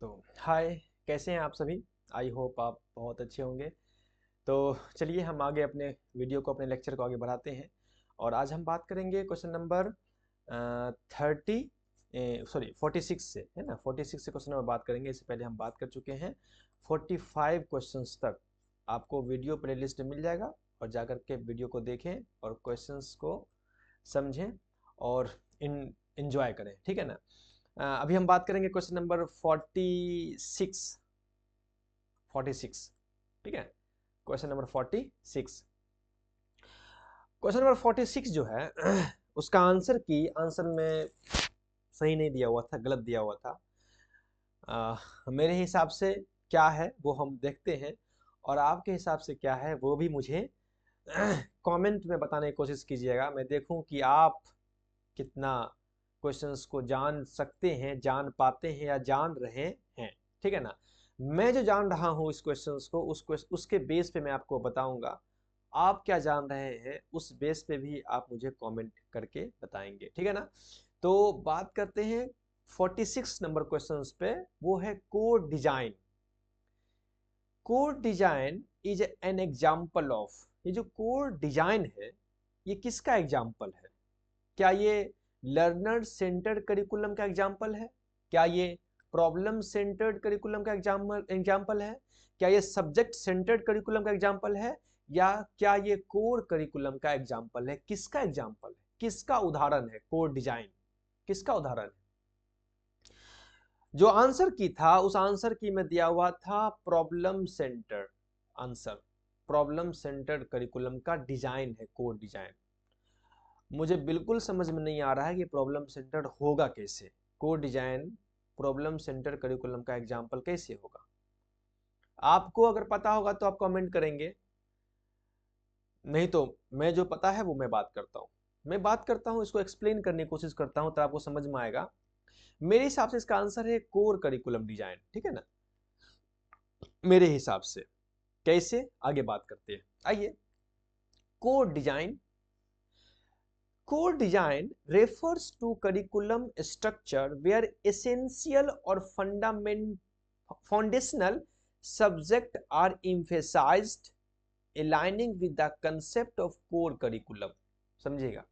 तो हाय, कैसे हैं आप सभी। आई होप आप बहुत अच्छे होंगे। तो चलिए हम आगे अपने वीडियो को, अपने लेक्चर को आगे बढ़ाते हैं। और आज हम बात करेंगे क्वेश्चन नंबर 30 सॉरी 46 से, है ना। 46 से क्वेश्चन नंबर बात करेंगे। इससे पहले हम बात कर चुके हैं 45 क्वेश्चंस तक। आपको वीडियो प्लेलिस्ट में मिल जाएगा और जाकर के वीडियो को देखें और क्वेश्चंस को समझें और इंजॉय करें, ठीक है ना। अभी हम बात करेंगे क्वेश्चन नंबर 46, ठीक है। क्वेश्चन नंबर 46, क्वेश्चन नंबर 46 जो है उसका आंसर में सही नहीं दिया हुआ था, गलत दिया हुआ था। मेरे हिसाब से क्या है वो हम देखते हैं, और आपके हिसाब से क्या है वो भी मुझे कमेंट में बताने की कोशिश कीजिएगा। मैं देखूं कि आप कितना क्वेश्चंस को जान सकते हैं, जान पाते हैं या जान रहे हैं, ठीक है ना। मैं जो जान रहा हूं इस क्वेश्चंस को, उसके बेस पे मैं आपको बताऊंगा। आप क्या जान रहे हैं उस बेस पे भी आप मुझे कमेंट करके बताएंगे, ठीक है ना। तो बात करते हैं 46 नंबर क्वेश्चंस पे। वो है code design. Code design is an example of, ये जो कोड डिजाइन है ये किसका एग्जाम्पल है? क्या ये लर्नर सेंटर्ड करिकुलम का एग्जाम्पल है? क्या ये प्रॉब्लम सेंटर्ड करिकुलम का एग्जाम्पल है? क्या ये सब्जेक्ट सेंटर्ड करिकुलम का एग्जाम्पल है? या क्या ये कोर करिकुलम का एग्जाम्पल है? किसका एग्जाम्पल है, किसका उदाहरण है कोड डिजाइन? किसका उदाहरण है? जो आंसर की था उस आंसर की में दिया हुआ था problem centred answer. Problem centred curriculum का डिजाइन है कोड डिजाइन। मुझे बिल्कुल समझ में नहीं आ रहा है कि प्रॉब्लम सेंटर्ड होगा कैसे। Code design problem centred curriculum का एग्जाम्पल कैसे होगा? आपको अगर पता होगा तो आप कमेंट करेंगे, नहीं तो मैं जो पता है वो मैं बात करता हूँ। मैं बात करता हूँ, इसको एक्सप्लेन करने की कोशिश करता हूँ तो आपको समझ में आएगा। मेरे हिसाब से इसका आंसर है कोर करिकुलम डिजाइन, ठीक है ना, मेरे हिसाब से। कैसे, आगे बात करते हैं, आइए। Core design, core design refers to curriculum structure where essential or foundational subjects are emphasized, aligning with the concept of core curriculum। समझिएगा,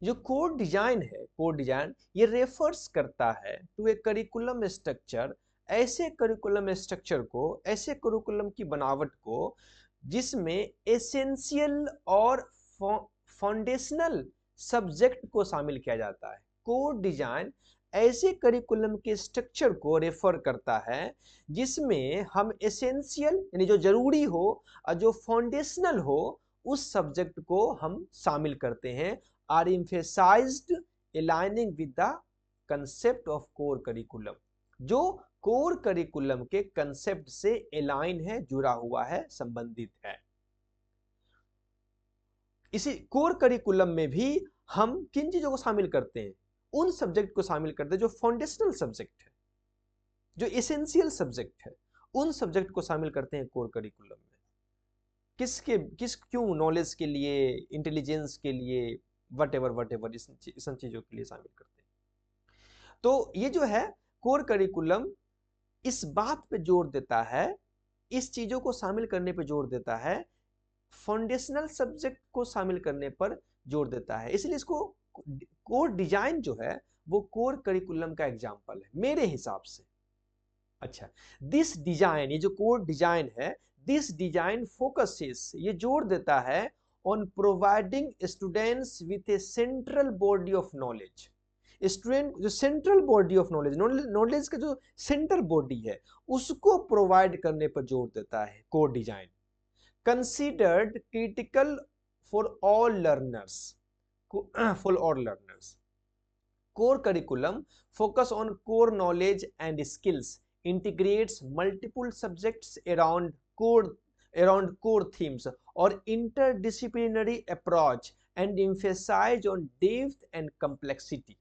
जो कोर डिजाइन है, कोर डिजाइन ये रेफर्स करता है टू ए करिकुलम स्ट्रक्चर, ऐसे curriculum structure को, ऐसे curriculum की बनावट को जिसमें एसेंशियल और फाउंडेशनल सब्जेक्ट को शामिल किया जाता है। कोर डिजाइन ऐसे करिकुलम के स्ट्रक्चर को रेफर करता है जिसमें हम एसेंशियल यानी जो जरूरी हो और जो फाउंडेशनल हो उस सब्जेक्ट को हम शामिल करते हैं। Are emphasised aligning with the concept of core curriculum, जो कोर करिकुलम के कंसेप्ट से अलाइन है, जुड़ा हुआ है, संबंधित है। इसी कोर करिकुलम में भी हम किन चीजों को शामिल करते हैं? उन सब्जेक्ट को शामिल करते हैं जो फाउंडेशनल सब्जेक्ट है, जो एसेंशियल सब्जेक्ट है, उन सब्जेक्ट को शामिल करते हैं कोर करिकुलम में। क्यों? नॉलेज के लिए, इंटेलिजेंस के लिए, वट एवर इस चीजों के लिए शामिल करते हैं। तो ये जो है कोर करिकुलम इस बात पे जोर देता है, इस चीजों को शामिल करने पे जोर देता है, फाउंडेशनल सब्जेक्ट को शामिल करने पर जोर देता है। इसलिए इसको कोर डिजाइन जो है वो कोर करिकुलम का एग्जाम्पल है मेरे हिसाब से। अच्छा, दिस डिजाइन, ये जो कोर डिजाइन है, दिस डिजाइन फोकसेस, ये जोर देता है on providing students with a central body of knowledge. Student जो central body of knowledge, knowledge का जो सेंट्रल बॉडी है उसको प्रोवाइड करने पर जोर देता है core design. considered critical for all learners, for all learners. Core curriculum focus on core knowledge and skills, integrates multiple subjects around core themes or interdisciplinary approach and emphasize on depth and complexity।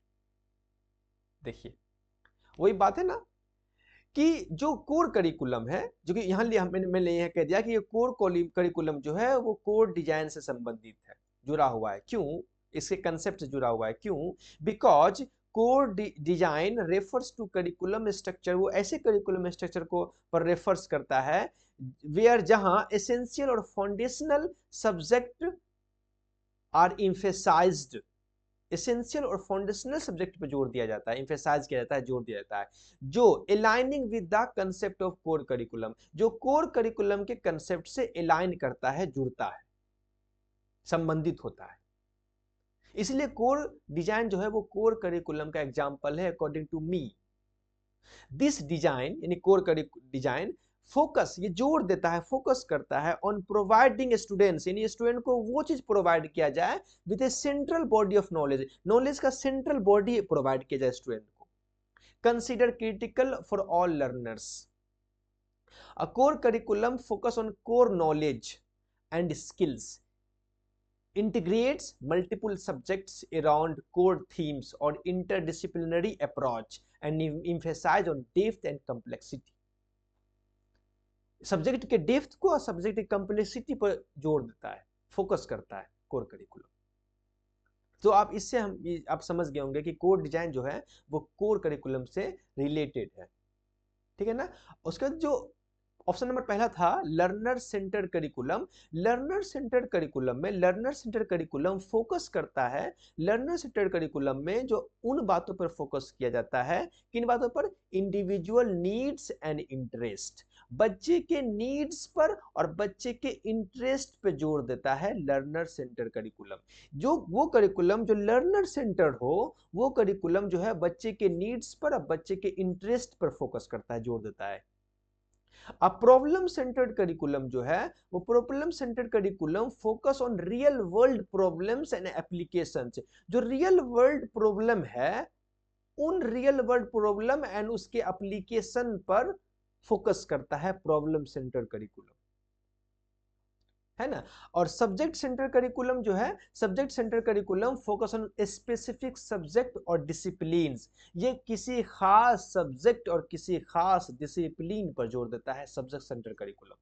देखिए, वही बात है ना कि जो core curriculum है, जो कि यहाँ मैंने यह कह दिया कि ये कोर करिकुलम जो है वो कोर डिजाइन से संबंधित है, जुड़ा हुआ है। क्यों? इसके कंसेप्ट से जुड़ा हुआ है। क्यों? Because core design refers to curriculum structure, वो ऐसे करिकुलम स्ट्रक्चर को पर रेफर्स करता है वेयर जहां एसेंशियल और फाउंडेशनल सब्जेक्ट आर इम्फेसाइज्ड, एसेंशियल और फाउंडेशनल सब्जेक्ट पर जोर दिया जाता है, एम्फेसाइज किया जाता है, जोर दिया जाता है, जो aligning with the concept of core curriculum, जो कोर करिकुलम के कंसेप्ट से अलाइन करता है, जुड़ता है, संबंधित होता है। इसलिए कोर डिजाइन जो है वो कोर करिकुलम का एग्जांपल है according to me. This design यानी कोर डिजाइन फोकस, ये जोर देता है, फोकस करता है ऑन प्रोवाइडिंग स्टूडेंट्स, यानी स्टूडेंट को वो चीज प्रोवाइड किया जाए with a central body of knowledge, knowledge का सेंट्रल बॉडी प्रोवाइड किया जाए स्टूडेंट को, consider critical for all learners. A core curriculum focus on core knowledge and skills, integrates multiple subjects around core themes or interdisciplinary approach and emphasize on depth and complexity, subject के depth को और subject की complexity पर जोर देता है, focus करता है कोर करिकुलम। तो आप इससे आप समझ गए होंगे कि कोर डिजाइन जो है वो कोर करिकुलम से रिलेटेड है, ठीक है ना। उसका जो ऑप्शन नंबर पहला था learner centred curriculum, learner centred curriculum में लर्नर सेंटर्ड करिकुलम फोकस करता है, लर्नर सेंटर्ड करिकुलम में जो उन बातों पर फोकस किया जाता है, किन बातों पर, इंडिविजुअल नीड्स एंड इंटरेस्ट, बच्चे के नीड्स पर और बच्चे के इंटरेस्ट पे जोर देता है लर्नर सेंटर्ड करिकुलम। जो वो करिकुलम जो लर्नर सेंटर्ड हो, वो करिकुलम जो है बच्चे के नीड्स पर और बच्चे के इंटरेस्ट पर फोकस करता है, जोर देता है। अब प्रॉब्लम सेंटर्ड करिकुलम जो है वो problem centred curriculum focus on real world problems and applications, जो रियल वर्ल्ड प्रॉब्लम है उन रियल वर्ल्ड प्रॉब्लम एंड उसके एप्लीकेशन पर फोकस करता है प्रॉब्लम सेंटर्ड करिकुलम, है ना। और सब्जेक्ट सेंटर करिकुलम जो है, subject centre curriculum focus on specific subject और डिसिप्लिन्स, ये किसी खास सब्जेक्ट और किसी खास डिसिप्लिन पर जोर देता है सब्जेक्ट सेंटर करिकुलम।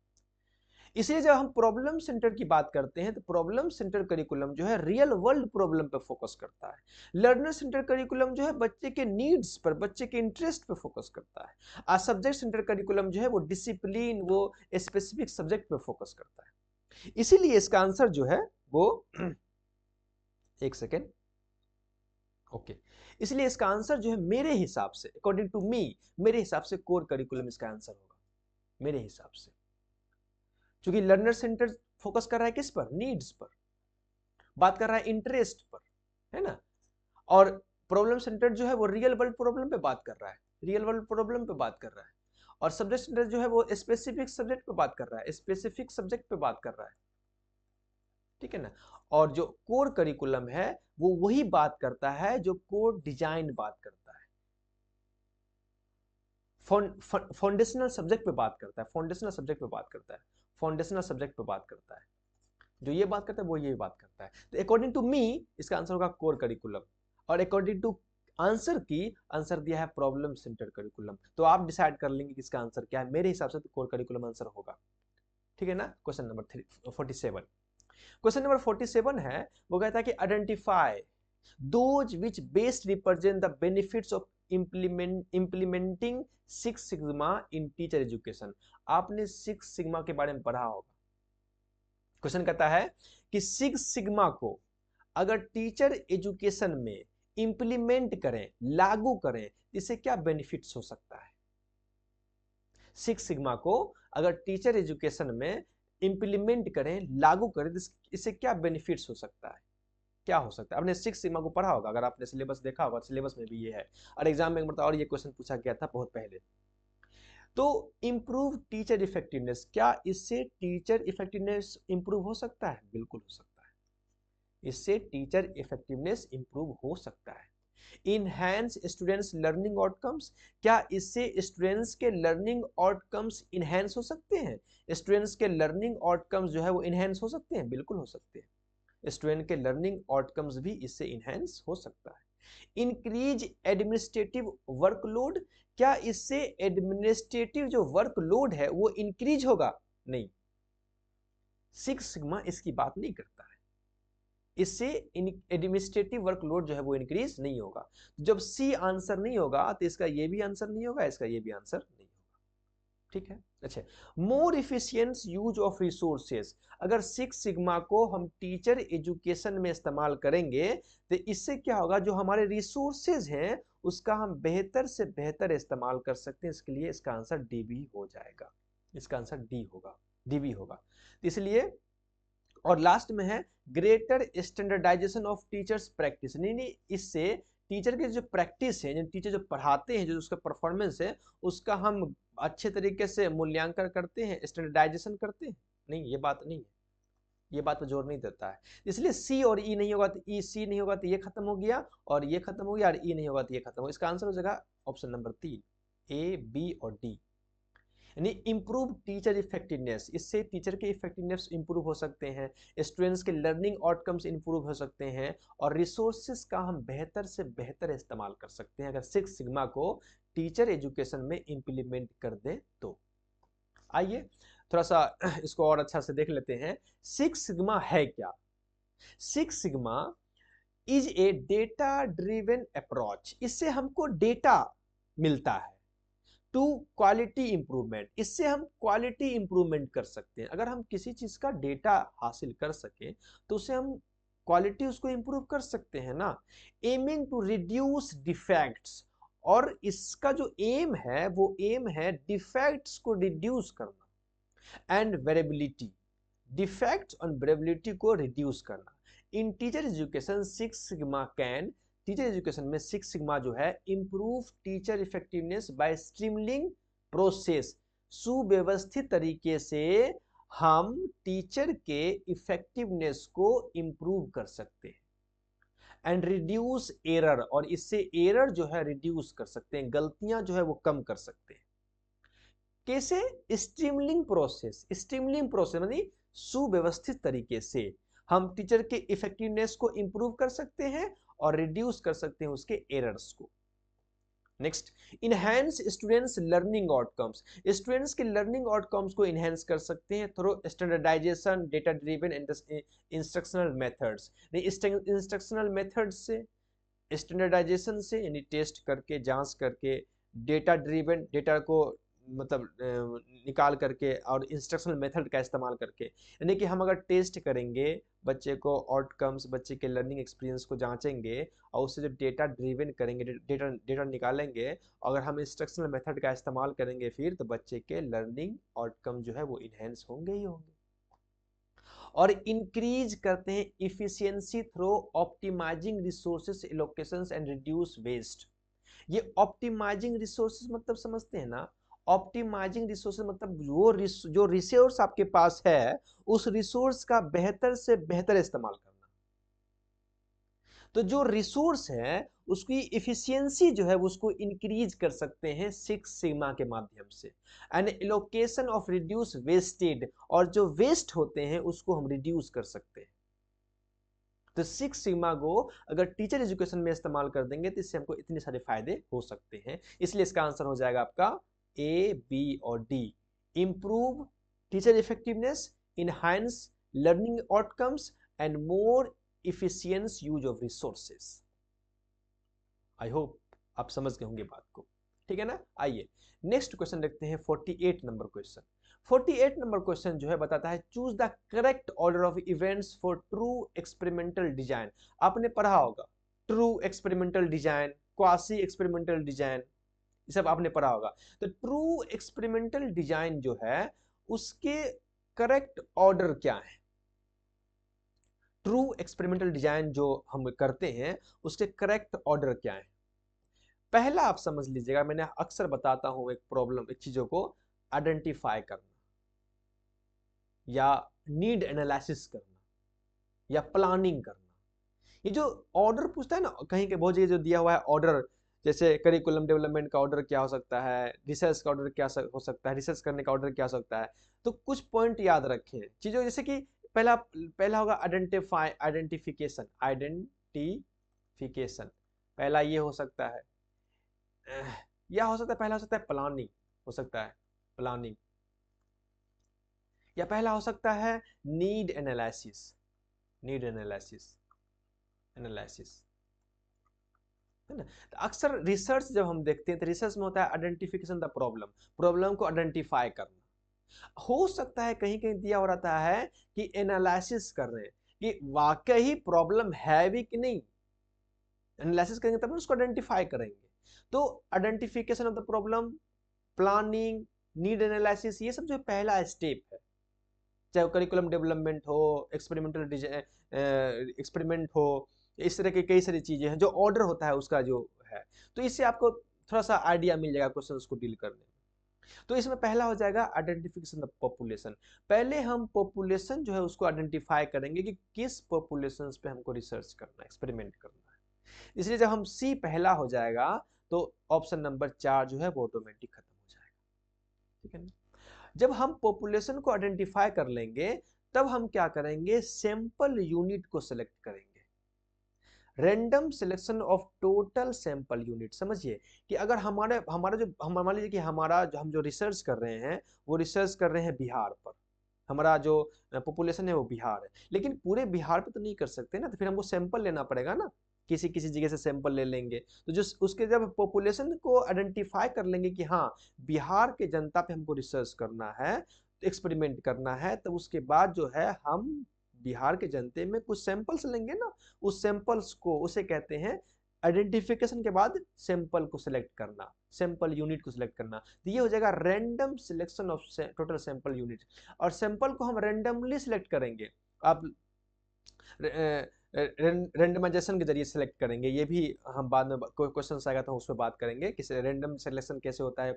इसलिए जब हम प्रॉब्लम सेंटर की बात करते हैं तो प्रॉब्लम सेंटर करिकुलम जो है रियल वर्ल्ड प्रॉब्लम पर फोकस करता है, लर्नर सेंटर करिकुलम जो है बच्चे के नीड्स पर, बच्चे के इंटरेस्ट पर फोकस करता है, और सब्जेक्ट सेंटर करिकुलम जो है वो डिसिप्लिन, वो स्पेसिफिक सब्जेक्ट पर फोकस करता है। इसीलिए इसका आंसर जो है वो एक सेकेंड, ओके, इसलिए इसका आंसर जो है मेरे हिसाब से, अकॉर्डिंग टू मी, मेरे हिसाब से कोर करिकुलम इसका आंसर होगा, मेरे हिसाब से, क्योंकि लर्नर सेंटर फोकस कर रहा है किस पर, नीड्स पर, बात कर रहा है इंटरेस्ट पर, है ना। और प्रॉब्लम सेंटर जो है वो रियल वर्ल्ड प्रॉब्लम पे बात कर रहा है, रियल वर्ल्ड प्रॉब्लम पे बात कर रहा है। और सब्जेक्ट सेंटर जो है वो स्पेसिफिक सब्जेक्ट पे बात कर रहा है, स्पेसिफिक सब्जेक्ट पे बात कर रहा है, ठीक है ना। और जो कोर करिकुलम है वो वही बात करता है जो कोर डिजाइन बात करता है, फाउंडेशनल सब्जेक्ट पे बात करता है, फाउंडेशनल सब्जेक्ट पे बात करता है, फाउंडेशनल सब्जेक्ट पे बात करता है, जो ये बात करता है वो ये बात करता है। तो अकॉर्डिंग टू मी इसका आंसर होगा कोर करिकुलम, और अकॉर्डिंग टू आंसर की आंसर दिया है प्रॉब्लम सेंटर करिकुलम। तो आप डिसाइड कर लेंगे कि इसका आंसर क्या है, मेरे हिसाब से तो कोर करिकुलम आंसर होगा, ठीक है ना। क्वेश्चन नंबर 47, क्वेश्चन नंबर 47 है, वो कहता है कि identify those which best represent the benefits of implementing six sigma in teacher education. आपने सिक्स सिग्मा के बारे में पढ़ा होगा। क्वेश्चन कहता है कि सिक्स सिग्मा को अगर टीचर एजुकेशन में इंप्लीमेंट करें, लागू करें, इससे क्या बेनिफिट्स हो सकता है। सिक्स सिग्मा को अगर टीचर एजुकेशन में इंप्लीमेंट करें, लागू करें, इससे क्या बेनिफिट्स हो सकता है, क्या हो सकता है। आपने सिक्स सिग्मा को पढ़ा होगा, अगर आपने सिलेबस देखा होगा, सिलेबस में भी ये है, और एग्जाम में मतलब और ये क्वेश्चन पूछा गया था बहुत पहले। तो इंप्रूव टीचर इफेक्टिवनेस, क्या इससे टीचर इफेक्टिवनेस इंप्रूव हो सकता है, बिल्कुल हो सकता है, इससे टीचर इफेक्टिवनेस इंप्रूव हो सकता है। इनहैंस स्टूडेंट्स लर्निंग आउटकम्स, क्या इससे स्टूडेंट्स के लर्निंग आउटकम्स इनहैंस हो सकते हैं, स्टूडेंट्स के लर्निंग आउटकम्स जो है वो इनहैंस हो सकते हैं, बिल्कुल हो सकते हैं, स्टूडेंट के लर्निंग आउटकम्स भी इससे इनहैंस हो सकता है। इंक्रीज एडमिनिस्ट्रेटिव वर्कलोड, क्या इससे एडमिनिस्ट्रेटिव जो वर्कलोड है वो इंक्रीज होगा, नहीं, सिक्स सिग्मा इसकी बात नहीं करता है, इससे एडमिनिस्ट्रेटिव वर्कलोड जो है वो इंक्रीज नहीं होगा। जब सी आंसर नहीं होगा तो इसका ये भी आंसर नहीं होगा, इसका ये भी आंसर नहीं होगा। ठीक है। अच्छा, more efficient use of resources, अगर सिक्स सिग्मा को हम टीचर एजुकेशन में इस्तेमाल करेंगे तो इससे क्या होगा, जो हमारे रिसोर्सेज हैं उसका हम बेहतर से बेहतर इस्तेमाल कर सकते हैं। इसके लिए इसका आंसर डी भी हो जाएगा, इसका आंसर डी होगा, डी भी होगा। इसलिए और लास्ट में है greater standardisation of teachers practice, नहीं इससे टीचर की जो प्रैक्टिस है, टीचर जो पढ़ाते हैं, जो उसका परफॉर्मेंस है उसका हम अच्छे तरीके से मूल्यांकन करते हैं, स्टैंडर्डाइजेशन करते हैं। नहीं, ये बात नहीं है, ये बात पर जोर नहीं देता है। इसलिए सी और ई नहीं होगा तो ई, सी नहीं होगा तो ये खत्म हो गया और ये खत्म हो गया, और ई नहीं होगा तो ये खत्म हो। इसका आंसर हो जाएगा ऑप्शन नंबर 3, ए, बी और डी। यानी इंप्रूव टीचर इफेक्टिवनेस, इससे टीचर के इफेक्टिवनेस इंप्रूव हो सकते हैं, स्टूडेंट्स के लर्निंग आउटकम्स इंप्रूव हो सकते हैं, और रिसोर्सेज का हम बेहतर से बेहतर इस्तेमाल कर सकते हैं अगर सिक्स सिग्मा को टीचर एजुकेशन में इंप्लीमेंट कर दें तो। आइए थोड़ा सा इसको और अच्छा से देख लेते हैं, सिक्स सिग्मा है क्या। Six sigma is a data driven approach, इससे हमको डेटा मिलता है टू क्वालिटी इंप्रूवमेंट, इससे हम क्वालिटी इंप्रूवमेंट कर सकते हैं। अगर हम किसी चीज का डेटा हासिल कर सके तो उसे हम क्वालिटी उसको इंप्रूव कर सकते हैं ना। एमिंग टू रिड्यूस डिफेक्ट्स, और इसका जो एम है वो एम है डिफेक्ट्स को रिड्यूस करना, एंड वेरिएबिलिटी, डिफेक्ट्स और वेरिएबिलिटी को रिड्यूस करना। In teacher education six sigma can, teacher education में सिक्स सिग्मा जो है improve teacher effectiveness by streamlining process, सुव्यवस्थित तरीके से हम टीचर के इफेक्टिवनेस को इंप्रूव कर सकते हैं। एंड रिड्यूस एरर, और इससे एरर जो है रिड्यूस कर सकते हैं, गलतियां जो है वो कम कर सकते हैं। कैसे? स्ट्रीमलिंग प्रोसेस, स्ट्रीमलिंग प्रोसेस यानी सुव्यवस्थित तरीके से हम टीचर के इफेक्टिवनेस को इंप्रूव कर सकते हैं और रिड्यूस कर सकते हैं उसके एरर्स को। Next, enhance students learning outcomes, students के लर्निंग आउटकम्स को इनहैंस कर सकते हैं through standardisation, data driven instructional methods. Instructional method से, स्टैंडर्डाइजेशन से यानी टेस्ट करके, जांच करके, डेटा ड्रिवन, डेटा को मतलब निकाल करके, और इंस्ट्रक्शनल मेथड का इस्तेमाल करके। यानी कि हम अगर टेस्ट करेंगे बच्चे को, आउटकम्स, बच्चे के लर्निंग एक्सपीरियंस को जांचेंगे और उससे जो डेटा ड्रिवन करेंगे, डेटा निकालेंगे, अगर हम इंस्ट्रक्शनल मेथड का इस्तेमाल करेंगे फिर तो बच्चे के लर्निंग आउटकम जो है वो इनहेंस होंगे ही होंगे। और इंक्रीज करते हैं efficiency through optimising resources allocations and reduce waste. ये ऑप्टिमाइजिंग रिसोर्सेज मतलब समझते हैं ना, ऑप्टिमाइजिंग रिसोर्सेज मतलब जो रिसोर्स आपके पास है उस रिसोर्स का बेहतर से बेहतर इस्तेमाल करना। तो जो रिसोर्स है उसकी इफिशियंसी जो है उसको इंक्रीज कर सकते हैं सिक्स सिग्मा के माध्यम से। And allocation of reduce wasted, और जो वेस्ट होते हैं उसको हम रिड्यूस कर सकते हैं। तो सिक्स सिग्मा को अगर टीचर एजुकेशन में इस्तेमाल कर देंगे तो इससे हमको इतने सारे फायदे हो सकते हैं। इसलिए इसका आंसर हो जाएगा आपका ए, बी और D. Improve teacher effectiveness, enhance learning outcomes and more efficient use of resources. I hope आप समझ गए होंगे बात को, ठीक है ना। आइए नेक्स्ट क्वेश्चन देखते हैं, 48 नंबर क्वेश्चन। 48 नंबर क्वेश्चन जो है बताता है choose the correct order of events for true experimental design. आपने पढ़ा होगा true experimental design, quasi experimental design, ये सब आपने पढ़ा होगा। तो ट्रू एक्सपेरिमेंटल डिजाइन जो है उसके करेक्ट ऑर्डर क्या है, ट्रू एक्सपेरिमेंटल डिजाइन जो हम करते हैं उसके करेक्ट ऑर्डर क्या है। पहला आप समझ लीजिएगा, मैंने अक्सर बताता हूं एक प्रॉब्लम, एक चीजों को आइडेंटिफाई करना, या नीड एनालिसिस करना, या प्लानिंग करना। ये जो ऑर्डर पूछता है ना, कहीं के बहुत जगह जो दिया हुआ है ऑर्डर, जैसे करिकुलम डेवलपमेंट का ऑर्डर क्या हो सकता है, रिसर्च का ऑर्डर क्या हो सकता है, रिसर्च करने का ऑर्डर क्या हो सकता है। तो कुछ पॉइंट याद रखें चीजों, जैसे कि पहला होगा आइडेंटिफाई, आइडेंटिफिकेशन, आइडेंटिफिकेशन पहला ये हो सकता है, या हो सकता है पहला हो सकता है प्लानिंग, हो सकता है प्लानिंग, या पहला हो सकता है need analysis, need analysis. Analysis, है ना। तो अक्सर रिसर्च जब हम देखते हैं तो रिसर्च में होता है आइडेंटिफिकेशन द प्रॉब्लम, प्रॉब्लम को आइडेंटिफाई करना। हो सकता है कहीं कहीं दिया हो रहता है कि एनालिसिस कर रहे हैं कि वाकई प्रॉब्लम है भी कि नहीं, एनालिसिस करेंगे तब उसको आइडेंटिफाई करेंगे। तो identification of the problem, planning, need analysis, ये सब जो पहला स्टेप है, चाहे वो करिकुलम डेवलपमेंट हो, एक्सपेरिमेंटल एक्सपेरिमेंट हो, इस तरह की कई सारी चीजें हैं जो ऑर्डर होता है उसका जो है। तो इससे आपको थोड़ा सा आइडिया मिल जाएगा क्वेश्चन को डील करने में। तो इसमें पहला हो जाएगा आइडेंटिफिकेशन ऑफ पॉपुलेशन। पहले हम पॉपुलेशन जो है उसको आइडेंटिफाई करेंगे कि किस पॉपुलेशन पे हमको रिसर्च करना है, एक्सपेरिमेंट करना है। इसलिए जब हम सी पहला हो जाएगा तो ऑप्शन नंबर 4 जो है वो ऑटोमेटिक खत्म हो जाएगा, ठीक है ना। जब हम पॉपुलेशन को आइडेंटिफाई कर लेंगे तब हम क्या करेंगे, सैंपल यूनिट को सिलेक्ट करेंगे। Random selection of total sample unit, समझिए कि अगर हमारा जो हम मान लीजिए कि हमारा जो हम जो रिसर्च कर रहे हैं वो रिसर्च कर रहे हैं बिहार पर, हमारा जो पॉपुलेशन है वो बिहार है, लेकिन पूरे बिहार पे तो नहीं कर सकते ना, तो फिर हमको सैंपल लेना पड़ेगा ना, किसी किसी जगह से सैंपल ले लेंगे। तो जो उसके जब पॉपुलेशन को आइडेंटिफाई कर लेंगे कि हाँ बिहार के जनता पे हमको रिसर्च करना है, एक्सपेरिमेंट करना है, तो उसके बाद जो है हम बिहार के जनते में कुछ सैंपल्स लेंगे ना, उस सैंपल्स को उसे कहते हैं आइडेंटिफिकेशन के बाद सैंपल को सिलेक्ट करना, सैंपल यूनिट को सिलेक्ट करना। तो ये हो जाएगा random selection of total sample unit. और सैंपल को हम रैंडमली सिलेक्ट करेंगे, आप रेंडमाइजेशन के जरिए सिलेक्ट करेंगे, ये भी हम बाद में कोई क्वेश्चन आएगा तो उस पर बात करेंगे कि रैंडम सिलेक्शन कैसे होता है,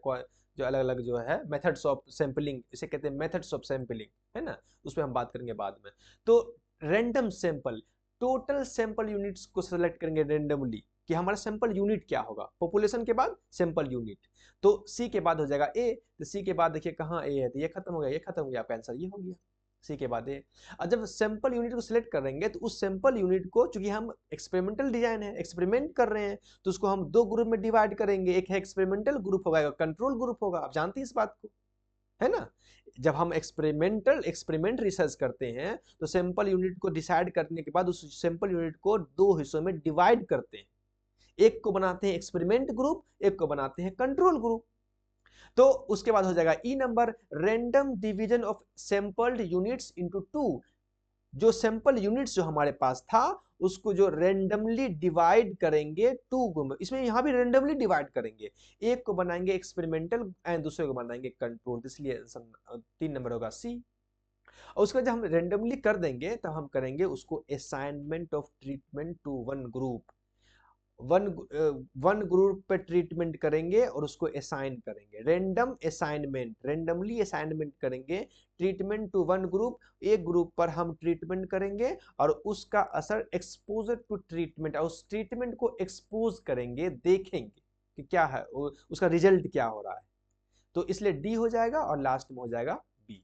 जो अलग अलग जो है मेथड्स ऑफ सैंपलिंग, इसे कहते हैं मेथड्स ऑफ सैंपलिंग, है ना, उस पर हम बात करेंगे बाद में। तो random sample, total sample units को सिलेक्ट करेंगे रैंडमली कि हमारा सैंपल यूनिट क्या होगा, पॉपुलेशन के बाद सैंपल यूनिट। तो सी के बाद हो जाएगा ए, तो सी के बाद देखिए कहाँ ए है, तो ये खत्म हो गया, ये खत्म हो गया, आपका आंसर ये हो गया, सी के बाद ए। और जब सैंपल यूनिट को सिलेक्ट करेंगे तो उस सैंपल यूनिट को, चूंकि हम एक्सपेरिमेंटल डिजाइन है, एक्सपेरिमेंट कर रहे हैं, तो उसको हम दो ग्रुप में डिवाइड करेंगे, एक है एक्सपेरिमेंटल ग्रुप होगा, एक कंट्रोल ग्रुप होगा, आप जानते हैं इस बात को, है ना। जब हम एक्सपेरिमेंट रिसर्च करते हैं तो सैंपल यूनिट को डिसाइड करने के बाद उस सैंपल यूनिट को दो हिस्सों में डिवाइड करते हैं, एक को बनाते हैं एक्सपेरिमेंट ग्रुप, एक को बनाते हैं कंट्रोल ग्रुप। तो उसके बाद हो जाएगा E number, random division of sampled units into two. जो सैंपल यूनिट्स जो हमारे पास था उसको जो रैंडमली डिवाइड करेंगे टू में, इसमें यहां भी रैंडमली डिवाइड करेंगे, एक को बनाएंगे एक्सपेरिमेंटल एंड दूसरे को बनाएंगे कंट्रोल, इसलिए 3 नंबर होगा सी। और उसके बाद जब हम रैंडमली कर देंगे तब हम करेंगे उसको assignment of treatment to one group, one group पे ट्रीटमेंट करेंगे और उसको असाइन करेंगे, रैंडम असाइनमेंट, रैंडमली असाइनमेंट करेंगे ट्रीटमेंट टू वन ग्रुप, एक ग्रुप पर हम ट्रीटमेंट करेंगे और उसका असर एक्सपोजर टू ट्रीटमेंट, और उस ट्रीटमेंट को एक्सपोज करेंगे, देखेंगे कि क्या है उसका रिजल्ट क्या हो रहा है। तो इसलिए डी हो जाएगा और लास्ट में हो जाएगा बी,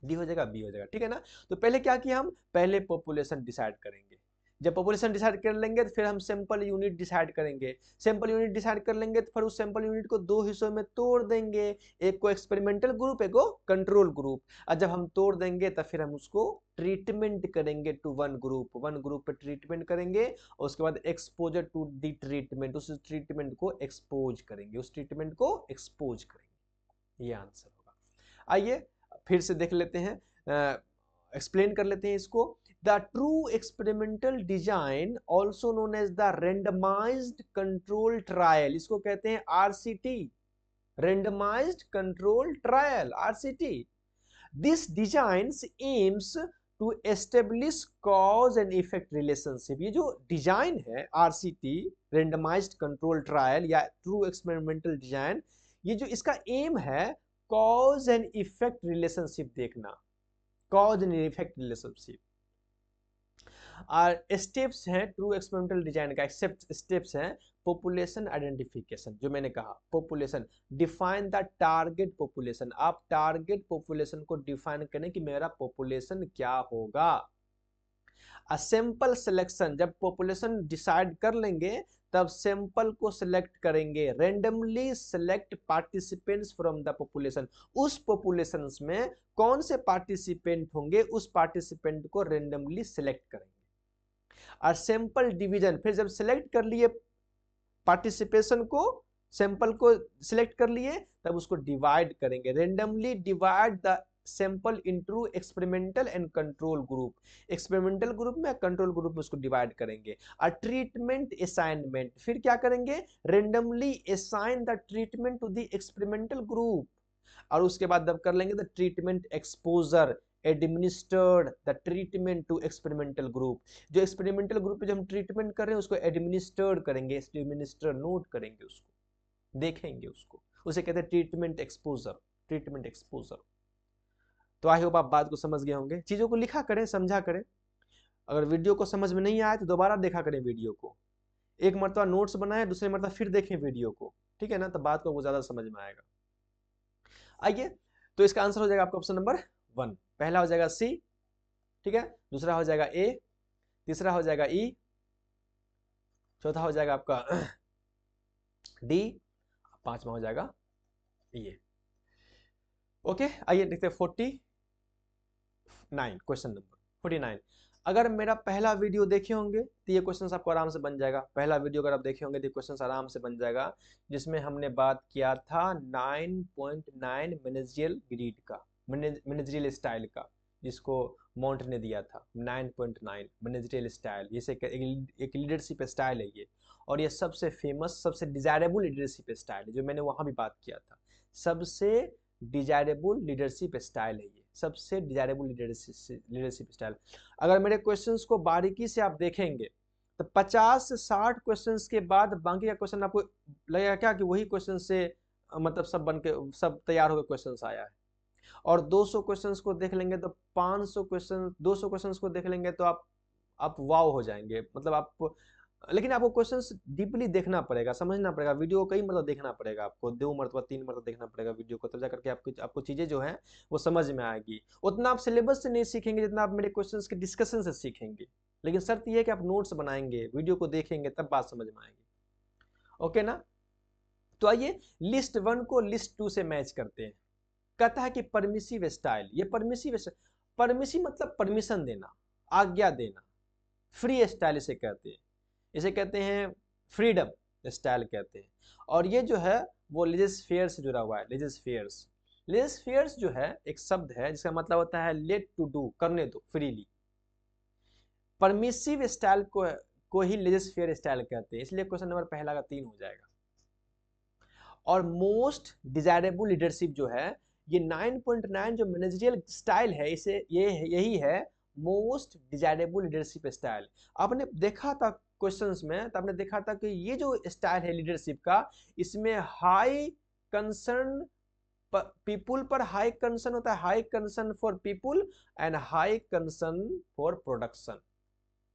डी हो जाएगा, बी हो जाएगा, ठीक है ना। तो पहले क्या किया, हम पहले पॉपुलेशन डिसाइड करेंगे, जब पॉपुलेशन डिसाइड कर लेंगे तो फिर हम सैंपल यूनिट डिसाइड करेंगे, सैंपल यूनिट डिसाइड कर लेंगे तो फिर उस सैंपल यूनिट को दो हिस्सों में तोड़ देंगे, एक को एक्सपेरिमेंटल ग्रुप, एक को कंट्रोल ग्रुप। और जब हम तोड़ देंगे तब फिर हम उसको ट्रीटमेंट करेंगे टू वन ग्रुप पे ट्रीटमेंट करेंगे और उसके बाद एक्सपोजर टू दी ट्रीटमेंट, उस ट्रीटमेंट को एक्सपोज करेंगे, उस ट्रीटमेंट को एक्सपोज करेंगे, ये आंसर होगा। आइए फिर से देख लेते हैं, एक्सप्लेन कर लेते हैं इसको। The true experimental design, also known as the randomized control trial, इसको कहते हैं RCT, randomized control trial, RCT. This design aims to establish cause and effect relationship. ये जो डिजाइन है RCT, randomized control trial या true experimental design, ये जो इसका एम है cause and effect relationship देखना, cause and effect relationship। और स्टेप्स हैं ट्रू एक्सपेरिमेंटल डिजाइन का, एक्सेप्ट स्टेप्स हैं, पॉपुलेशन आइडेंटिफिकेशन, जो मैंने कहा population, define the target population, आप टारगेट पॉपुलेशन को डिफाइन करें कि मेरा पॉपुलेशन क्या होगा। सैंपल सिलेक्शन, जब पॉपुलेशन डिसाइड कर लेंगे तब सैंपल को सिलेक्ट करेंगे, randomly select participants from the population, उस पॉपुलेशन में कौन से पार्टिसिपेंट होंगे उस पार्टिसिपेंट को रैंडमली सिलेक्ट करेंगे। और सैंपल डिवीजन, फिर जब सेलेक्ट कर लिए पार्टिसिपेशन को, सैंपल को सिलेक्ट कर लिए, तब उसको डिवाइड करेंगे, randomly divide the sample into experimental and control group, experimental group में कंट्रोल ग्रुप में उसको डिवाइड करेंगे। और ट्रीटमेंट असाइनमेंट, फिर क्या करेंगे, randomly assign the treatment to the experimental group, और उसके बाद जब कर लेंगे the treatment exposure administered the treatment to experimental group, जो एक्सपेरिमेंटल ग्रुप पे जो हम ट्रीटमेंट कर रहे हैं उसको एडमिनिस्टर्ड करेंगे, एडमिनिस्टर नोट करेंगे, उसको देखेंगे, उसको उसे कहते हैं ट्रीटमेंट एक्सपोजर, ट्रीटमेंट एक्सपोजर। तो आई होप आप बात को समझ गए होंगे, चीजों को लिखा करें, समझा करें, अगर वीडियो को समझ में नहीं आए तो दोबारा देखा करें वीडियो को, एक मरतबा नोट्स बनाए, दूसरे मरतबा फिर देखें वीडियो को, ठीक है ना, तो बात को वो ज्यादा समझ में आएगा। आइए, तो इसका आंसर हो जाएगा आपका ऑप्शन नंबर 1, पहला हो जाएगा सी, ठीक है, दूसरा हो जाएगा ए, तीसरा हो जाएगा ई, चौथा हो जाएगा आपका डी, पांचवा हो जाएगा ये। ओके, आइए देखते हैं 49 क्वेश्चन नंबर 49। अगर मेरा पहला वीडियो देखे होंगे तो ये क्वेश्चन आपको आराम से बन जाएगा, पहला वीडियो अगर आप देखे होंगे तो क्वेश्चन आराम से बन जाएगा, जिसमें हमने बात किया था 9.9 मैनेजरियल ग्रिड का, मैनेजरियल स्टाइल का, जिसको माउंट ने दिया था 9.9 मैनेजरियल स्टाइल, जैसे एक लीडरशिप स्टाइल है ये, और ये सबसे फेमस, सबसे डिजायरेबल लीडरशिप स्टाइल है, जो मैंने वहां भी बात किया था, सबसे डिजायरेबल लीडरशिप स्टाइल है ये, सबसे डिजायरेबल लीडरशिप स्टाइल। अगर मेरे क्वेश्चंस को बारीकी से आप देखेंगे तो 50 से 60 क्वेश्चंस के बाद बाकी का क्वेश्चन आपको लगेगा क्या कि वही क्वेश्चन से मतलब सब बन के सब तैयार होकर क्वेश्चंस आया है। और 200 क्वेश्चंस को देख लेंगे तो 500 क्वेश्चन, 200 क्वेश्चंस को देख लेंगे तो आप वाव हो जाएंगे, मतलब आप, लेकिन आपको क्वेश्चंस डीपली देखना पड़ेगा, समझना पड़ेगा, वीडियो को कई मतलब देखना पड़ेगा, आपको 2 मरतबा 3 मरतबा देखना पड़ेगा वीडियो को, तब जा करके आपको चीजें जो हैं वो समझ में आएगी। उतना आप सिलेबस से नहीं सीखेंगे जितना आप मेरे क्वेश्चंस के डिस्कशन से सीखेंगे, लेकिन शर्त यह है कि आप नोट्स बनाएंगे, वीडियो को देखेंगे, तब बात समझ में आएगी। ओके ना, तो आइए लिस्ट 1 को लिस्ट 2 से मैच करते हैं। कहता है कि परमिसिव स्टाइल, ये परमिसिव, परमिसिव मतलब परमिशन देना, आज्ञा देना, फ्री स्टाइल इसे कहते हैं, इसे कहते हैं फ्रीडम स्टाइल कहते हैं। और ये जो है वो लेजिस फेयर से जुड़ा हुआ है, लेजिस फेयर्स, लेजिस फेयर्स जो है एक शब्द है जिसका मतलब होता है लेट टू डू, करने दो फ्रीली। परमिसिव स्टाइल को ही लेजिस फेयर स्टाइल कहते हैं, इसलिए क्वेश्चन नंबर पहला का 3 हो जाएगा। और मोस्ट डिजायरेबल लीडरशिप जो है, ये 9.9 जो मैनेजरियल स्टाइल है, इसे यही है मोस्ट डिजायरेबल लीडरशिप स्टाइल। आपने देखा था क्वेश्चंस में, तो आपने देखा था कि ये जो स्टाइल है लीडरशिप का, इसमें हाई कंसर्न पीपुल पर हाई कंसर्न होता है, high concern for people and high concern for production.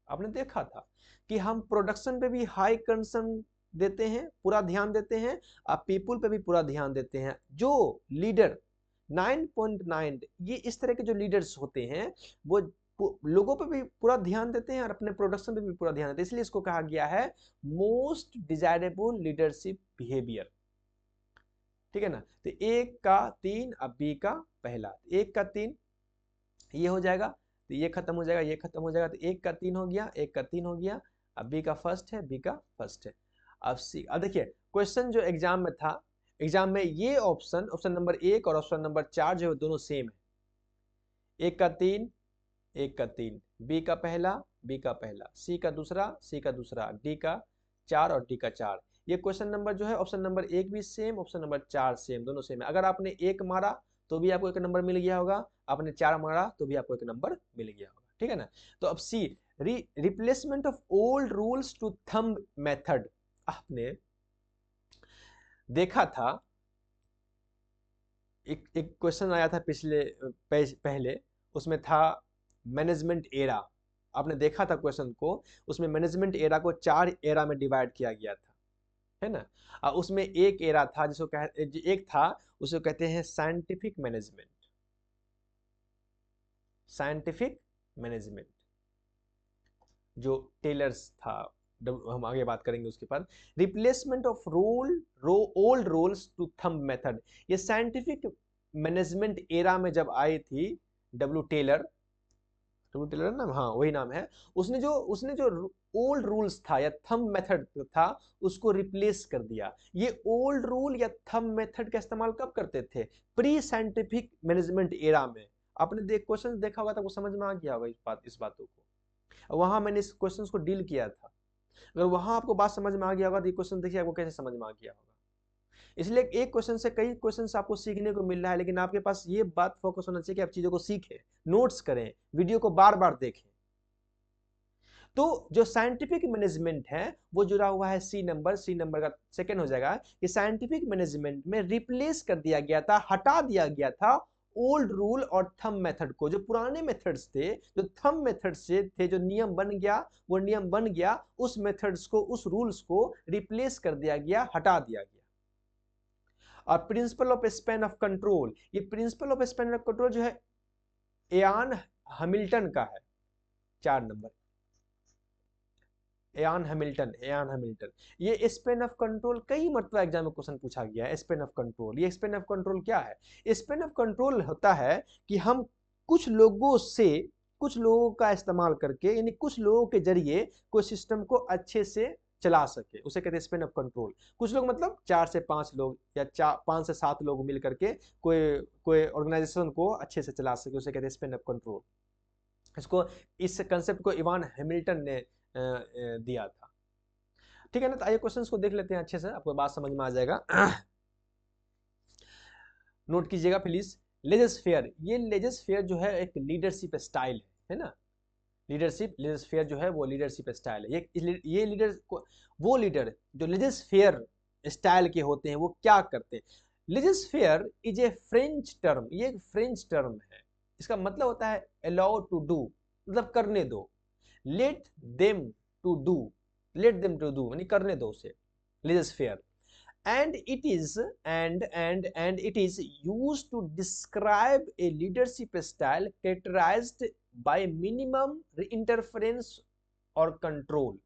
आपने देखा था कि हम प्रोडक्शन पे भी हाई कंसर्न देते हैं, पूरा ध्यान देते हैं, और पीपुल पे भी पूरा ध्यान देते हैं। जो लीडर 9.9, ये इस तरह के जो लीडर्स होते हैं वो लोगों पे भी पूरा ध्यान देते हैं और अपने प्रोडक्शन पे भी पूरा ध्यान देते हैं, इसलिए इसको कहा गया है मोस्ट डिजायरेबल लीडरशिप बिहेवियर, ठीक है ना। तो 1 का 3, अब बी का पहला, 1 का 3 ये हो जाएगा, तो ये खत्म हो जाएगा, ये खत्म हो जाएगा, तो 1 का 3 हो गया, 1 का 3 हो गया, अब बी का फर्स्ट है, बी का फर्स्ट है। अब सी, अब देखिए क्वेश्चन जो एग्जाम में था, एग्जाम में ये ऑप्शन नंबर 1 और ऑप्शन नंबर 4 जो है दोनों सेम है, 1 का 3, 1 का 3, बी का पहला, बी का पहला, सी का दूसरा, सी का दूसरा, डी का 4 और डी का 4। ये क्वेश्चन नंबर जो है ऑप्शन नंबर 1 भी सेम, ऑप्शन नंबर 4 सेम, दोनों सेम है। अगर आपने 1 मारा तो भी आपको 1 नंबर मिल गया होगा, आपने 4 मारा तो भी आपको 1 नंबर मिल गया होगा, ठीक है ना। तो अब C, replacement of old rules to thumb method. आपने देखा था एक क्वेश्चन आया था पिछले पहले, उसमें था मैनेजमेंट एरा। आपने देखा था क्वेश्चन को, उसमें मैनेजमेंट एरा को 4 एरा में डिवाइड किया गया था, है ना। उसमें एक एरा था जिसको एक था उसको कहते हैं साइंटिफिक मैनेजमेंट, साइंटिफिक मैनेजमेंट, जो टेलर्स था, हम आगे बात करेंगे उसके बाद। Replacement of old rules to thumb method, ये साइंटिफिक मैनेजमेंट एरा में जब आई थी डब्ल्यू टेलर, टोनी टेलर नाम, हाँ वही नाम है। उसने जो ओल्ड रूल्स था या थंब मेथड था उसको रिप्लेस कर दिया। ये ओल्ड रूल या थंब मेथड का इस्तेमाल कब करते थे? प्री साइंटिफिक मैनेजमेंट एरा में। आपने क्वेश्चन देखा होगा तो वो समझ में आ गया होगा इस बातों को। वहां मैंने इस क्वेश्चन को डील किया था। अगर वहां आपको बात समझ में आ गया होगा तो ये क्वेश्चन देखिए आपको कैसे समझ में आ गया होगा। इसलिए एक क्वेश्चन से कई क्वेश्चन आपको सीखने को मिल रहा है, लेकिन आपके पास ये बात फोकस होना चाहिए कि आप चीजों को सीखें, नोट्स करें, वीडियो को बार बार देखें। तो जो साइंटिफिक मैनेजमेंट है वो जुड़ा हुआ है सी नंबर का सेकंड हो जाएगा कि साइंटिफिक मैनेजमेंट में रिप्लेस कर दिया गया था, हटा दिया गया था ओल्ड रूल और थंब मेथड को। जो पुराने मेथड्स थे, जो थंब मेथड से थे, जो नियम बन गया, वो नियम बन गया, उस मेथड्स को, उस रूल्स को रिप्लेस कर दिया गया, हटा दिया गया। और principle of span of control, ये principle of span of control जो है इयान हैमिल्टन का है। 4 नंबर इयान हैमिल्टन। ये स्पेन ऑफ कंट्रोल कई मरतबा एग्जाम में क्वेश्चन पूछा गया है। स्पेन ऑफ कंट्रोल, ये स्पेन ऑफ कंट्रोल क्या है? स्पेन ऑफ कंट्रोल होता है कि हम कुछ लोगों का इस्तेमाल करके, यानी कुछ लोगों के जरिए कोई सिस्टम को अच्छे से चला सके, उसे कहते हैं स्पेन ऑफ कंट्रोल। कुछ लोग मतलब 4 से 5 लोग या 5 से 7 लोग मिल करके कोई कोई ऑर्गेनाइजेशन को अच्छे से चला सके, उसे कहते हैं स्पेन ऑफ कंट्रोल। इस कंसेप्ट को इवान हैमिल्टन ने दिया था। ठीक है ना? तो आइए क्वेश्चंस को देख लेते हैं अच्छे से, आपको बात समझ में आ जाएगा। नोट कीजिएगा प्लीज। लेजस फेयर, ये लेजस फेयर जो है एक लीडरशिप स्टाइल है ना? लेजस फेयर जो है वो लीडरशिप स्टाइल है। ये लीडर वो लीडर जो लेजस फेयर स्टाइल के होते हैं वो क्या करते हैं? Laissez faire is a French term, ये एक फ्रेंच टर्म है। इसका मतलब होता है अलाउ टू डू, मतलब करने दो। लेट देम टू डू, यानी करने दो उसे, लेजस fair. and it is used to describe a leadership style characterized by minimum interference और कंट्रोल।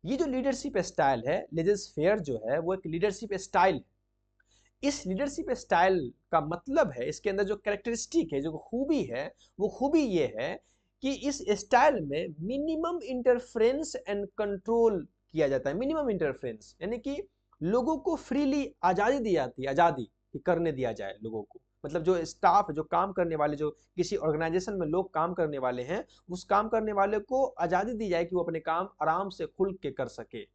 ये जो लीडरशिप स्टाइल है, लेजस फेयर जो है वो एक लीडरशिप स्टाइल है। इस लीडरशिप स्टाइल का मतलब है, इसके अंदर जो कैरेक्टरिस्टिक है, जो खूबी है, वो खूबी ये है कि इस स्टाइल में मिनिमम इंटरफेरेंस एंड कंट्रोल किया जाता है। मिनिमम इंटरफेरेंस यानी कि लोगों को फ्रीली आज़ादी दी जाती है, आज़ादी कि करने दिया जाए लोगों को। मतलब जो स्टाफ, जो काम करने वाले, जो किसी ऑर्गेनाइजेशन में लोग काम करने वाले हैं, उस काम करने वाले को आज़ादी दी जाए कि वो अपने काम आराम से खुल के कर सके।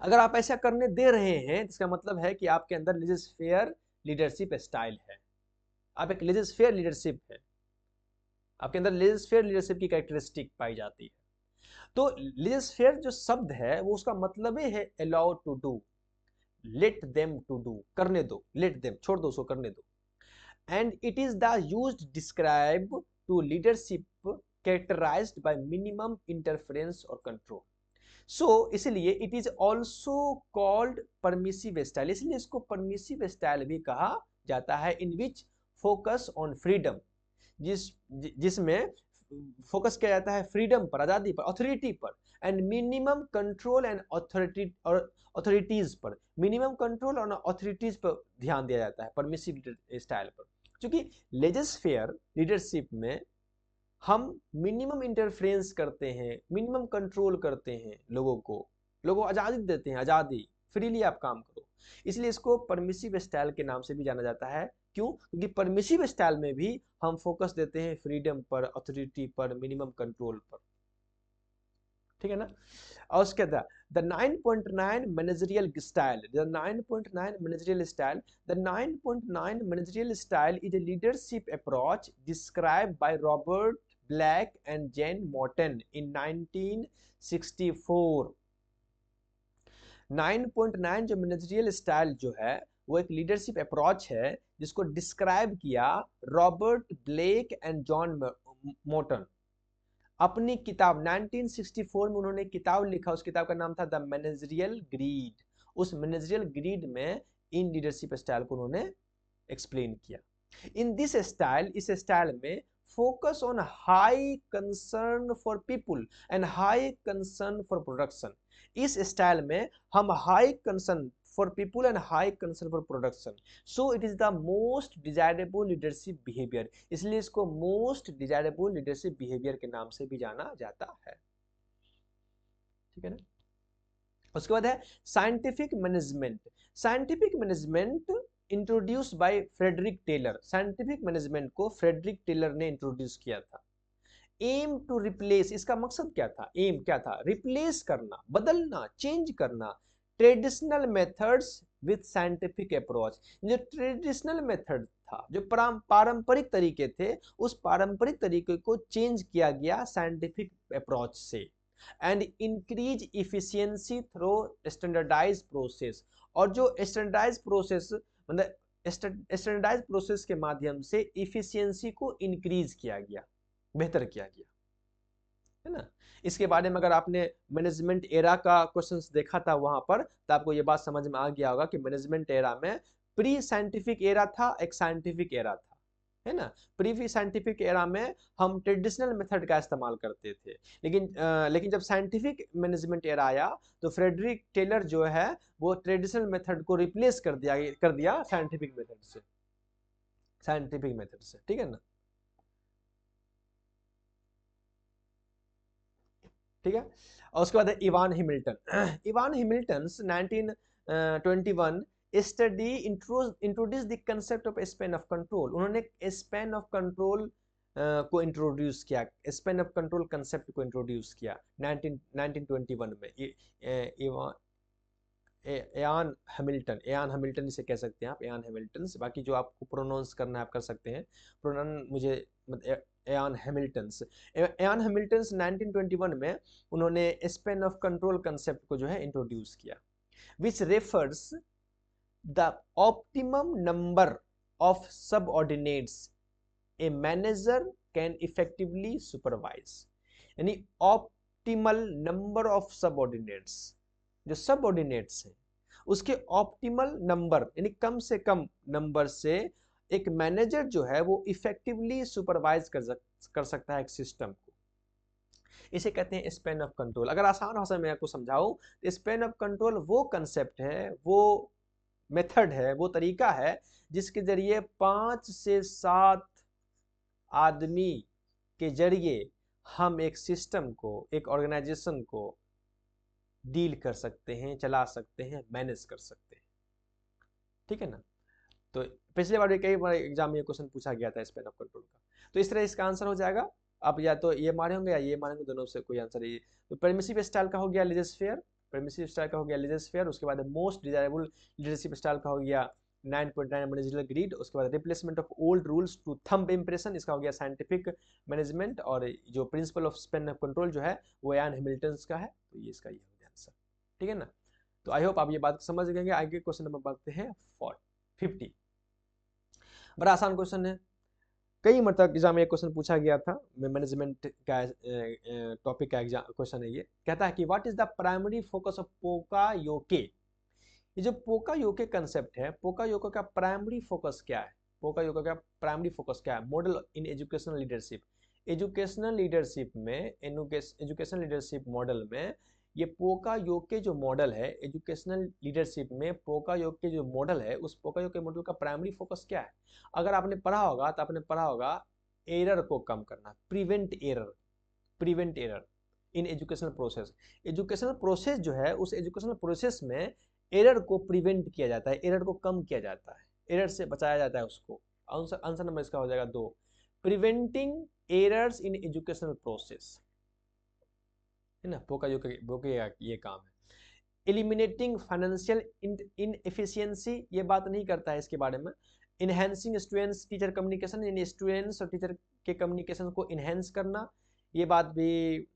अगर आप ऐसा करने दे रहे हैं इसका मतलब है कि आपके अंदर लेजस फेयर लीडरशिप स्टाइल है, आप एक लेजस फेयर लीडरशिप है, आपके अंदर लेजस फेयर लीडरशिप की कैरेक्टरिस्टिक पाई जाती है। तो लेजस फेयर जो शब्द है वो उसका मतलब है allow to do, let them to do, करने दो, लेट देम छोड़ दो, उसको करने दो। And it is the used describe to leadership characterised by minimum interference और कंट्रोल। सो इसलिए it is also called permissive style, इसलिए इसको परमिसिव स्टाइल भी कहा जाता है। In which focus on freedom, जिसमें फोकस किया जाता है फ्रीडम पर, आजादी पर, अथॉरिटी पर, and minimum control and authority और अथॉरिटीज पर, मिनिमम कंट्रोल और अथॉरिटीज पर ध्यान दिया जाता है परमिसिव स्टाइल पर। क्योंकि लेजस फेयर लीडरशिप में हम मिनिमम इंटरफेरेंस करते हैं, मिनिमम कंट्रोल करते हैं लोगों को आज़ादी देते हैं, आज़ादी, फ्रीली आप काम करो। इसलिए इसको परमिसिव स्टाइल के नाम से भी जाना जाता है। क्यों? क्योंकि परमिसिव स्टाइल में भी हम फोकस देते हैं फ्रीडम पर, अथॉरिटी पर, मिनिमम कंट्रोल पर। ठीक है ना? और उसके बाद the 9.9 managerial style, the 9.9 managerial style, the 9.9 managerial style is a leadership approach described by Robert Black and Jane Morton in 1964। 9.9 जो मैनेजरियल स्टाइल जो है वो एक लीडरशिप अप्रोच है जिसको डिस्क्राइब किया Robert Blake and John Morton अपनी किताब 1964 में। उन्होंने किताब लिखा, उस किताब का नाम था द मैनेजरियल ग्रीड। उस मैनेजरियल ग्रीड में इन लीडरशिप स्टाइल को उन्होंने एक्सप्लेन किया। इन दिस स्टाइल, इस स्टाइल में focus on high concern for people and high concern for production. इस स्टाइल में हम high concern for people and high concern for production. So it is the most desirable leadership behavior. इसलिए इसको most desirable leadership behavior के नाम से भी जाना जाता है। ठीक है ना। उसके बाद है scientific management. Scientific management introduce by Frederick Taylor. Scientific management को फ्रेडरिक टेलर ने इंट्रोड्यूस किया था। एम टू रिप्लेस, इसका मकसद क्या था, एम क्या था, रिप्लेस करना, बदलना, चेंज करना traditional methods with scientific approach. जो ट्रेडिशनल मेथड था, जो पारंपरिक तरीके थे, उस पारंपरिक तरीके को चेंज किया गया साइंटिफिक अप्रोच से। And increase efficiency through standardise process. और जो स्टैंडर्डाइज प्रोसेस, मतलब स्टैंडर्डाइज प्रोसेस के माध्यम से इफिशियंसी को इंक्रीज किया गया, बेहतर किया गया, है ना। इसके बारे में अगर आपने मैनेजमेंट एरा का क्वेश्चंस देखा था वहां पर, तो आपको ये बात समझ में आ गया होगा कि मैनेजमेंट एरा में प्री साइंटिफिक एरा था, एक साइंटिफिक एरा था, है ना। प्री साइंटिफिक एरा में हम ट्रेडिशनल मेथड का इस्तेमाल करते थे, लेकिन जब साइंटिफिक मैनेजमेंट एरा आया तो फ्रेडरिक टेलर जो है वो ट्रेडिशनल मेथड को रिप्लेस कर दिया साइंटिफिक मेथड से, ठीक है ना। ठीक है। और उसके बाद है Ivan Hamilton. Ivan Hamilton 1921 study introduce the concept of span of control. उन्होंने स्पैन ऑफ कंट्रोल को इंट्रोड्यूस किया, स्पैन ऑफ कंट्रोल कंसेप्ट को इंट्रोड्यूस किया 1921 में। एयान हैमिल्टन इसे कह सकते हैं आप, एयान हैमिल्टन। बाकी जो आपको प्रोनाउंस करना है आप कर सकते हैं, प्रोनाउंस मुझे एयान हैमिल्टन्स। एयान हैमिल्टन्स 1921 में उन्होंने स्पैन ऑफ कंट्रोल कंसेप्ट को जो है इंट्रोड्यूस किया, विच refers the optimum number of subordinates a manager can effectively supervise. यानी ऑप्टिमल नंबर ऑफ सबऑर्डिनेट्स, जो सबऑर्डिनेट्स हैं उसके ऑप्टिमल नंबर यानी कम से कम नंबर से एक मैनेजर जो है वो इफेक्टिवली सुपरवाइज कर सकता है एक सिस्टम को। इसे कहते हैं स्पैन ऑफ कंट्रोल। अगर आसान भाषा में आपको समझाऊं तो स्पैन ऑफ कंट्रोल वो कंसेप्ट है, वो मेथड है, वो तरीका है जिसके जरिए 5 से 7 आदमी के जरिए हम एक सिस्टम को, एक ऑर्गेनाइजेशन को डील कर सकते हैं, चला सकते हैं, मैनेज कर सकते हैं। ठीक है ना। तो पिछले बार भी कई बार एग्जाम में क्वेश्चन पूछा गया था स्पैन ऑफ कंट्रोल का। तो इस तरह इसका आंसर हो जाएगा। आप या तो ये मारे होंगे या ये मारेंगे, दोनों से कोई आंसर ये। तो परमिसिव स्टाइल का हो गया लीजर परमिसिव स्टाइल का हो गया लीजर। उसके बाद मोस्ट डिजायरेबल लीडरशिप स्टाइल का हो गया 9.9 मैनेजरियल ग्रिड। उसके बाद replacement of old rules to thumb impression, इसका हो गया साइंटिफिक मैनेजमेंट। और जो principle of span of control जो है वो एयान हैमिल्टन का है। तो ये इसका ये हो गया आंसर। ठीक है ना। तो आई होप आप ये बात समझ गए। आगे क्वेश्चन नंबर बढ़ते हैं 50। बड़ा आसान क्वेश्चन है, कई मतलब एग्जाम में क्वेश्चन पूछा गया था, मैनेजमेंट का टॉपिक का एग्जाम क्वेश्चन है ये। कहता है कि what is the primary focus of poka yoke. ये जो पोकायोके कंसेप्ट है, पोकायोके का प्राइमरी फोकस क्या है, पोकायोके का प्राइमरी फोकस क्या है। Model in educational leadership. Educational leadership में, एजुकेशनल लीडरशिप मॉडल में ये पोकायोके जो मॉडल है, एजुकेशनल लीडरशिप में पोकायोके जो मॉडल है, उस पोकायोके मॉडल का प्राइमरी फोकस क्या है। अगर आपने पढ़ा होगा तो आपने पढ़ा होगा एरर को कम करना, prevent error in educational process. Educational process जो है, उस एजुकेशनल प्रोसेस में एरर को प्रिवेंट किया जाता है, एरर को कम किया जाता है, एरर से बचाया जाता है उसको। आंसर नंबर इसका हो जाएगा 2, preventing errors in educational process, है ना। पोकायोके ये काम है। एलिमिनेटिंग फाइनेंशियल इनएफिशिएंसी, ये बात नहीं करता है इसके बारे में। इनहेंसिंग स्टूडेंट्स टीचर कम्युनिकेशन, यानी स्टूडेंट्स और टीचर के कम्युनिकेशन को इनहेंस करना, ये बात ये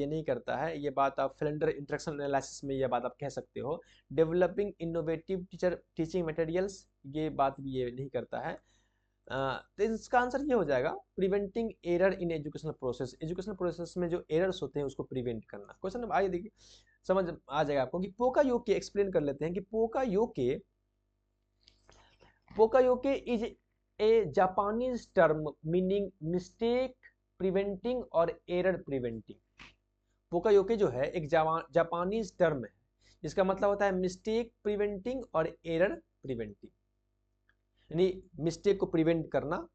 नहीं करता है। ये बात आप फिलेंडर इंटरेक्शन एनालिसिस में ये बात आप कह सकते हो। Developing innovative teacher teaching materials, ये बात भी ये नहीं करता है। तो इसका आंसर ये हो जाएगा preventing error in educational process. Educational process में जो एरर्स होते हैं उसको प्रिवेंट करना। क्वेश्चन आइए देखिए, समझ आ जाएगा आपको कि पोकायोके एक्सप्लेन कर लेते हैं कि poka yoke is a Japanese term meaning mistake preventing और एरर प्रिवेंटिंग। पोकायोके जो है एक जापानीज टर्म है इसका मतलब होता है मिस्टेक प्रिवेंटिंग और एरर प्रिवेंटिंग, यानी मिस्टेक को प्रिवेंट करना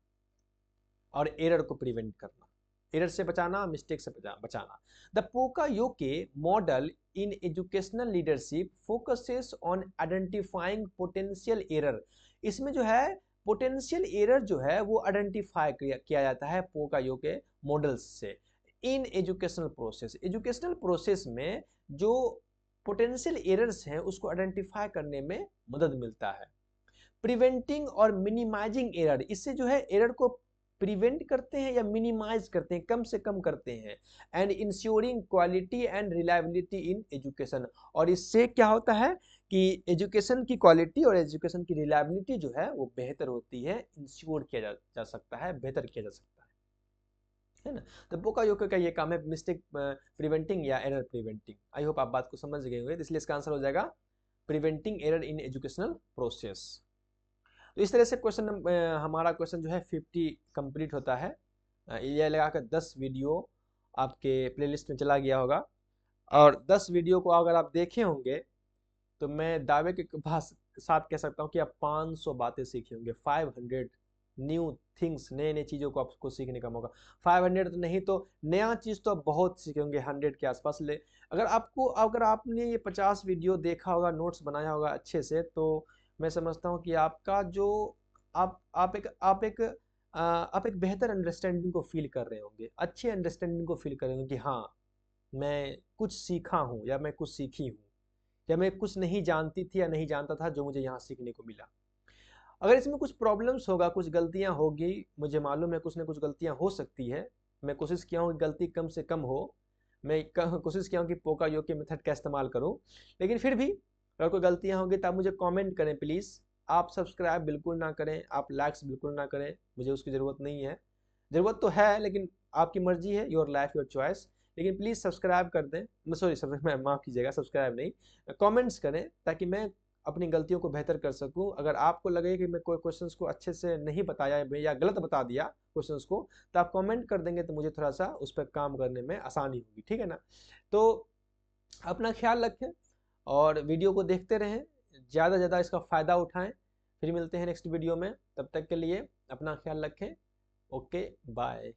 और एरर को प्रिवेंट करना, एरर से बचाना, मिस्टेक से बचाना। The poka yoke model in educational leadership focuses on identifying potential error. इसमें जो है पोटेंशियल एरर जो है वो आइडेंटिफाई किया जाता है पोकायोके मॉडल्स से in educational process. Educational process में जो पोटेंशियल एरर्स हैं उसको आइडेंटिफाई करने में मदद मिलता है। प्रिवेंटिंग और मिनिमाइजिंग एरर, इससे जो है एरर को प्रिवेंट करते हैं या मिनिमाइज करते हैं, कम से कम करते हैं। And ensuring quality and reliability in education, और इससे क्या होता है कि एजुकेशन की क्वालिटी और एजुकेशन की रिलायबिलिटी जो है वो बेहतर होती है, इंश्योर किया जा सकता है, बेहतर किया जा सकता है ना। तो पोकायोके का ये काम है मिस्टेक प्रिवेंटिंग या एरर प्रिवेंटिंग। आई होप आप बात को समझ गए होंगे, इसलिए इसका आंसर हो जाएगा preventing error in educational process. तो इस तरह से क्वेश्चन हमारा क्वेश्चन जो है 50 कंप्लीट होता है। ये लगाकर 10 वीडियो आपके प्लेलिस्ट में चला गया होगा, और 10 वीडियो को अगर आप देखे होंगे तो मैं दावे के साथ कह सकता हूँ कि आप 500 बातें सीखे होंगे। 500 न्यू थिंग्स, नए नए चीज़ों को आपको सीखने का मौका। 500 तो नहीं तो नया चीज़ तो आप बहुत सीखे होंगे, 100 के आसपास ले। अगर आपने ये 50 वीडियो देखा होगा, नोट्स बनाया होगा अच्छे से, तो मैं समझता हूँ कि आपका जो आप एक बेहतर अंडरस्टैंडिंग को फील कर रहे होंगे, अच्छे अंडरस्टैंडिंग को फील कर रहे होंगे कि हाँ मैं कुछ सीखा हूँ या मैं कुछ सीखी हूँ, या मैं कुछ नहीं जानती थी या नहीं जानता था जो मुझे यहाँ सीखने को मिला। अगर इसमें कुछ प्रॉब्लम्स होगा, कुछ गलतियाँ होगी, मुझे मालूम है कुछ ना कुछ गलतियाँ हो सकती है। मैं कोशिश किया हूँ कि गलती कम से कम हो, मैं कोशिश किया हूँ कि पोकायोके मेथड का इस्तेमाल करूँ, लेकिन फिर भी अगर कोई गलतियाँ होंगी तो आप मुझे कमेंट करें प्लीज़। आप सब्सक्राइब बिल्कुल ना करें, आप लाइक्स बिल्कुल ना करें, मुझे उसकी ज़रूरत नहीं है। ज़रूरत तो है लेकिन आपकी मर्जी है, योर लाइफ योर चॉइस। लेकिन प्लीज़ सब्सक्राइब कर दें, मैं माफ़ कीजिएगा, सब्सक्राइब नहीं, कमेंट्स करें ताकि मैं अपनी गलतियों को बेहतर कर सकूं। अगर आपको लगे कि मैं कोई क्वेश्चंस को अच्छे से नहीं बताया या गलत बता दिया क्वेश्चंस को, तो आप कमेंट कर देंगे तो मुझे थोड़ा सा उस पर काम करने में आसानी होगी, ठीक है ना। तो अपना ख्याल रखें और वीडियो को देखते रहें, ज़्यादा से ज़्यादा इसका फ़ायदा उठाएं। फिर मिलते हैं नेक्स्ट वीडियो में, तब तक के लिए अपना ख्याल रखें। Okay, bye.